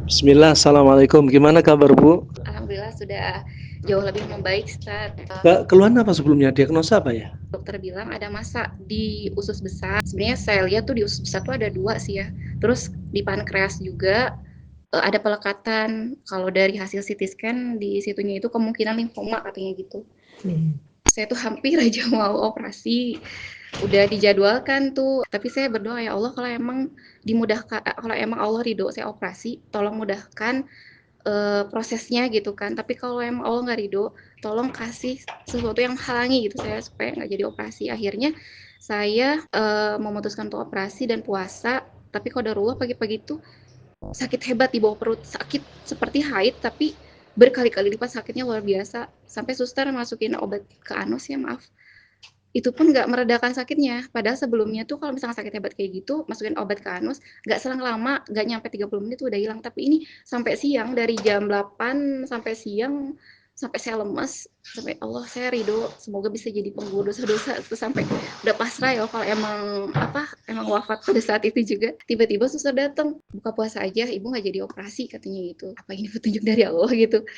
Bismillah, Assalamualaikum. Gimana kabar Bu? Alhamdulillah sudah jauh lebih membaik, Ustaz. Keluhan apa sebelumnya? Diagnosa apa ya? Dokter bilang ada massa di usus besar. Sebenarnya saya lihat tuh di usus besar tuh ada 2 sih ya. Terus di pankreas juga ada pelekatan. Kalau dari hasil CT scan di situnya itu kemungkinan limfoma katanya gitu. Saya tuh hampir aja mau operasi. Udah dijadwalkan tuh, tapi saya berdoa, ya Allah kalau emang kalau emang Allah ridho saya operasi, tolong mudahkan prosesnya gitu kan. Tapi kalau emang Allah nggak ridho, tolong kasih sesuatu yang halangi gitu saya supaya nggak jadi operasi. Akhirnya saya memutuskan untuk operasi dan puasa. Tapi qadarullah pagi-pagi itu sakit hebat di bawah perut, sakit seperti haid tapi berkali-kali lipat sakitnya luar biasa. Sampai suster masukin obat ke anus ya maaf. Itu pun nggak meredakan sakitnya. Padahal sebelumnya tuh kalau misalnya sakit hebat kayak gitu, masukin obat ke anus, nggak selang lama, nggak nyampe 30 menit tuh udah hilang. Tapi ini sampai siang, dari jam 8 sampai siang, sampai saya lemes, sampai Allah saya ridho, semoga bisa jadi pengguru dosa-dosa. Terus sampai udah pasrah ya kalau emang wafat pada saat itu juga. Tiba-tiba suster datang, buka puasa aja, ibu nggak jadi operasi katanya gitu. Apa ini petunjuk dari Allah gitu.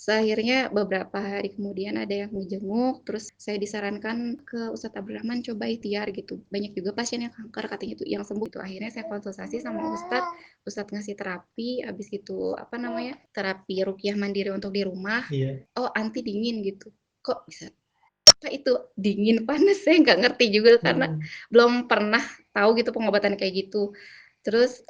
Akhirnya beberapa hari kemudian ada yang menjenguk, terus saya disarankan ke Ustadz Abdurrahman coba ikhtiar gitu. Banyak juga pasien yang kanker katanya itu yang sembuh itu. Akhirnya saya konsultasi sama Ustadz ngasih terapi, habis itu terapi ruqyah mandiri untuk di rumah. Iya. Oh, anti dingin gitu. Kok bisa? Apa itu dingin panas? Saya nggak ngerti juga karena belum pernah tahu gitu pengobatan kayak gitu. Terus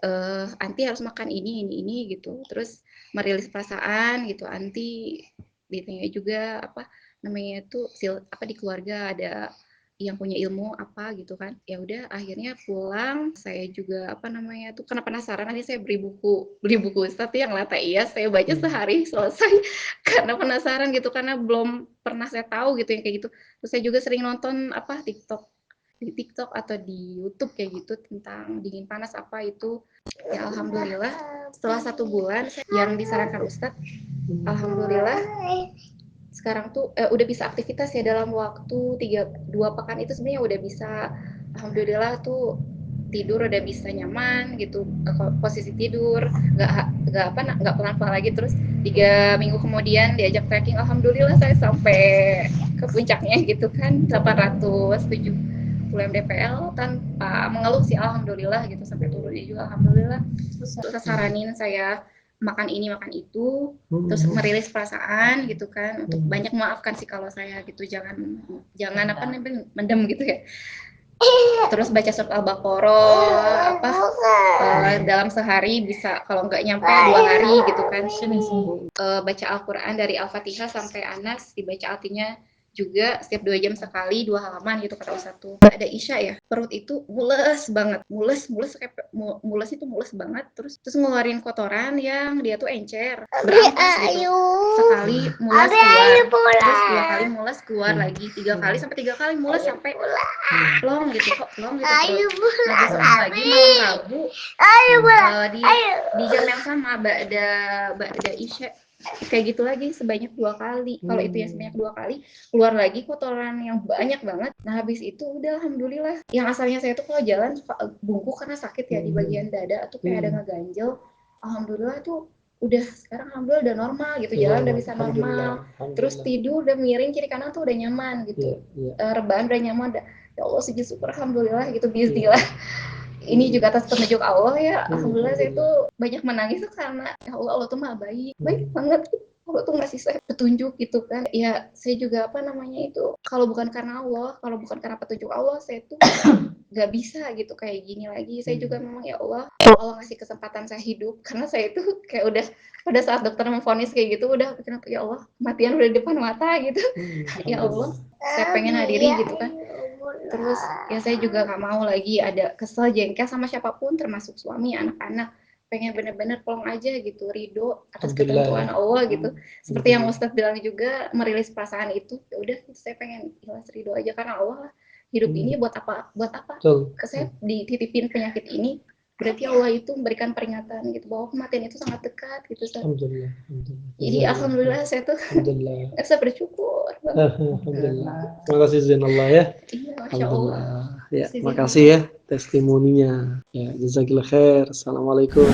anti harus makan ini gitu. Terus merilis perasaan gitu. Anti ditanya juga namanya itu di keluarga ada yang punya ilmu apa gitu kan. Ya udah akhirnya pulang, saya juga karena penasaran, nanti saya beli buku Ustadz yang Lata Iya, saya baca sehari selesai karena penasaran gitu, karena belum pernah saya tahu gitu yang kayak gitu. Terus saya juga sering nonton di TikTok atau di YouTube kayak gitu tentang dingin panas apa itu. Ya alhamdulillah setelah 1 bulan yang disarankan Ustadz, alhamdulillah sekarang tuh udah bisa aktivitas ya dalam waktu 2 pekan itu sebenarnya udah bisa, alhamdulillah tuh tidur udah bisa nyaman gitu, posisi tidur nggak pelan-pelan lagi. Terus 3 minggu kemudian diajak trekking, alhamdulillah saya sampai ke puncaknya gitu kan, 870 mdpl tanpa mengeluh sih alhamdulillah gitu, sampai turunnya juga alhamdulillah. Terus saranin saya makan ini makan itu, terus merilis perasaan gitu kan, untuk banyak memaafkan sih kalau saya gitu, jangan mendem gitu ya. Terus baca surat Al-Baqarah dalam sehari bisa, kalau nggak nyampe 2 hari gitu kan. Baca Al-Quran dari Al-Fatihah sampai Anas, dibaca artinya juga setiap 2 jam sekali, 2 halaman gitu kata Ustadz tuh. Ada Isya ya, perut itu mules banget, mules kayak mules itu mules banget, terus ngeluarin kotoran yang dia tuh encer, berampas gitu. Sekali mules keluar, terus 2 kali mules keluar lagi, 3 kali sampai 3 kali mules sampai plong gitu perut. Nah besok lagi malam Rabu di jam yang sama ba'da Isya kayak gitu lagi sebanyak 2 kali. Kalau itu yang sebanyak 2 kali, keluar lagi kotoran yang banyak banget. Nah habis itu udah alhamdulillah. Yang asalnya saya tuh kalau jalan suka bungkuk karena sakit ya di bagian dada atau kayak ada ngeganjel, alhamdulillah tuh udah sekarang alhamdulillah udah normal gitu, jalan udah bisa normal, terus tidur udah miring kiri kanan tuh udah nyaman gitu. Rebahan udah nyaman, ya Allah sujud syukur alhamdulillah gitu, bismillah. Ini juga atas petunjuk Allah ya, alhamdulillah saya tuh banyak menangis tuh karena ya Allah tuh maha baik banget. Allah tuh ngasih saya petunjuk gitu kan. Ya saya juga kalau bukan karena Allah, kalau bukan karena petunjuk Allah, saya tuh nggak bisa gitu kayak gini lagi. Saya juga memang ya Allah ngasih kesempatan saya hidup, karena saya tuh kayak udah pada saat dokter memvonis kayak gitu udah kenapa ya Allah kematian udah di depan mata gitu. Ya Allah saya pengen hadiri gitu kan. Terus ya saya juga nggak mau lagi ada kesel jengkel sama siapapun termasuk suami, anak-anak. Pengen bener-bener plong aja gitu, ridho atas ketentuan Allah gitu. Seperti yang Ustadz bilang juga, merilis perasaan itu, ya udah saya pengen ikhlas ridho aja karena Allah. Hidup ini buat apa? Saya dititipin penyakit ini, berarti Allah itu memberikan peringatan gitu bahwa kematian itu sangat dekat gitu. Alhamdulillah. Jadi alhamdulillah saya tuh bisa bersyukur. Alhamdulillah. Terima kasih Zainallah ya. Iya, Masya Allah. Ya, makasih ya testimoninya. Ya, jazakillah khair. Assalamualaikum.